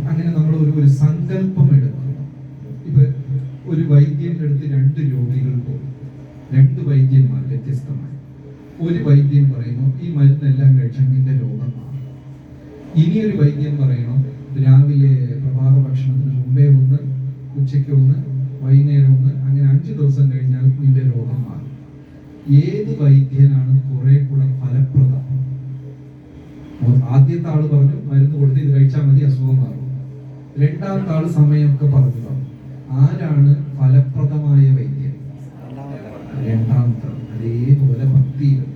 അങ്ങനെ നമ്മൾ ഒരു സങ്കല്പം എടുക്കുന്നു. ഇപ്പൊ ഒരു വൈദ്യന്റെ അടുത്ത് 2 രോഗികൾ പോകും, 2 വൈദ്യന്മാർ വ്യത്യസ്തമായി. ഒരു വൈദ്യൻ പറയുന്നു ഈ മരുന്നെല്ലാം കഴിച്ചാൽ നിന്റെ രോഗം മാറും. ഇനിയൊരു വൈദ്യൻ പറയണം രാവിലെ പ്രഭാത ഭക്ഷണത്തിന് മുമ്പേ ഒന്ന്, ഉച്ചയ്ക്ക് ഒന്ന്, വൈകുന്നേരം ഒന്ന്, അങ്ങനെ 5 ദിവസം കഴിഞ്ഞാൽ നിന്റെ രോഗം മാറും. ഏത് വൈദ്യനാണ് കുറെ കൂടെ ഫലപ്രദം? ആദ്യത്തെ ആള് പറഞ്ഞു മരുന്ന് കൊടുത്ത് ഇത് കഴിച്ചാൽ മതി, അസുഖം മാറും. രണ്ടാമത്തെ ആള് സമയമൊക്കെ പറഞ്ഞു. ആരാണ് ഫലപ്രദമായ വൈദ്യൻ? രണ്ടാമത്തെ. അതേപോലെ ഭക്തിയിലും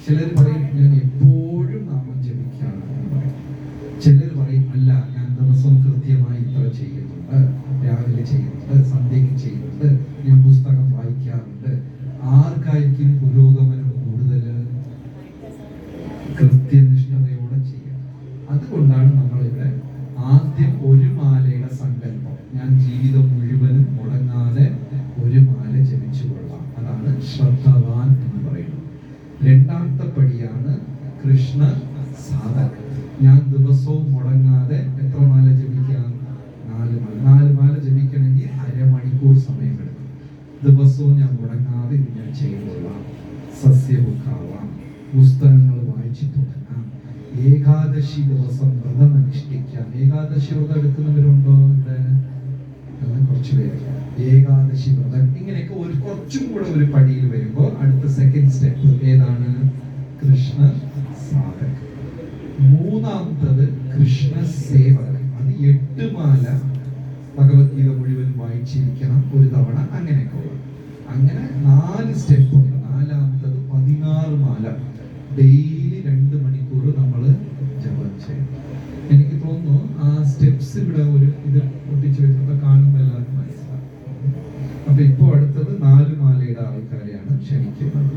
ചിലർ പറയും ഞാൻ എപ്പോഴും നാമം ജപിക്കാണെന്ന് പറയും. ചിലർ പറയും അല്ല, ഞാൻ ദിവസം കൃത്യമായി ഇത്ര ചെയ്യുന്നുണ്ട്, രാവിലെ ചെയ്യുന്നുണ്ട്, സന്ധ്യയ്ക്ക് ചെയ്യുന്നുണ്ട്, ഞാൻ പുസ്തകം വായിക്കാറുണ്ട്. ആർക്കായിരിക്കും പുരോഗമനം കൂടുതൽ? കൃത്യനിഷ്ഠതയോടെ ചെയ്യാം. അതുകൊണ്ടാണ് നമ്മളിവിടെ ആദ്യം ഒരു മാലയുടെ സങ്കല്പം. ഞാൻ ജീവിതം മുഴുവനും മുടങ്ങാതെ ഒരു മാല ജപിച്ചു കൊള്ളാം. അതാണ് ശ്രദ്ധവാൻ എന്ന് പറയുന്നത്. രണ്ടാമത്തെ പടിയാണ് കൃഷ്ണ സാധക. ഞാൻ ദിവസവും മുടങ്ങാതെ എത്ര മാല ജപിക്കാം? 4 മാല. 4 മാല ജപിക്കണമെങ്കിൽ അരമണിക്കൂർ സമയമെടുക്കും. ദിവസവും ഞാൻ മുടങ്ങാതെ ഇത് ഞാൻ ചെയ്തുകൊള്ളാം. സസ്യഭുക്കാവാം, പുസ്തകങ്ങൾ വായിച്ചു തുടങ്ങാം, ഏകാദശി ദിവസം വ്രതം അനുഷ്ഠിക്കാം. ഏകാദശി വ്രതം എടുക്കുന്നവരുണ്ടോ ഇവിടെ? കുറച്ച് പേര്. ഏകാദശി വ്രതം ഇങ്ങനെയൊക്കെ കുറച്ചും കൂടെ ഒരു പടിയിൽ വരുമ്പോൾ അടുത്ത സെക്കൻഡ് സ്റ്റെപ്പ് ഏതാണ്? കൃഷ്ണ സാധക. മൂന്നാമത്തത് കൃഷ്ണ സേവകൻ. അത് 8 മാല ഭഗവത്ഗീത മുഴുവൻ വായിച്ചിരിക്കണം ഒരു തവണ, അങ്ങനെയൊക്കെ ഉള്ളത്. അങ്ങനെ 4 സ്റ്റെപ്പ് ഉണ്ട്. നാലാമത്തത് 16 മാല ഡെയിലി 2 മണിക്കൂർ നമ്മൾ ജപം ചെയ്യും. എനിക്ക് തോന്നുന്നു ആ സ്റ്റെപ്സ് ഇവിടെ ഒരു ഇത് ഒട്ടിച്ചു വെച്ചപ്പോ കാണുമ്പോൾ എല്ലാവർക്കും മനസ്സിലാവും. അപ്പൊ ഇപ്പൊ അടുത്തത് 4 മാലയുടെ ആൾക്കാരെയാണ് ക്ഷണിക്കുന്നത്.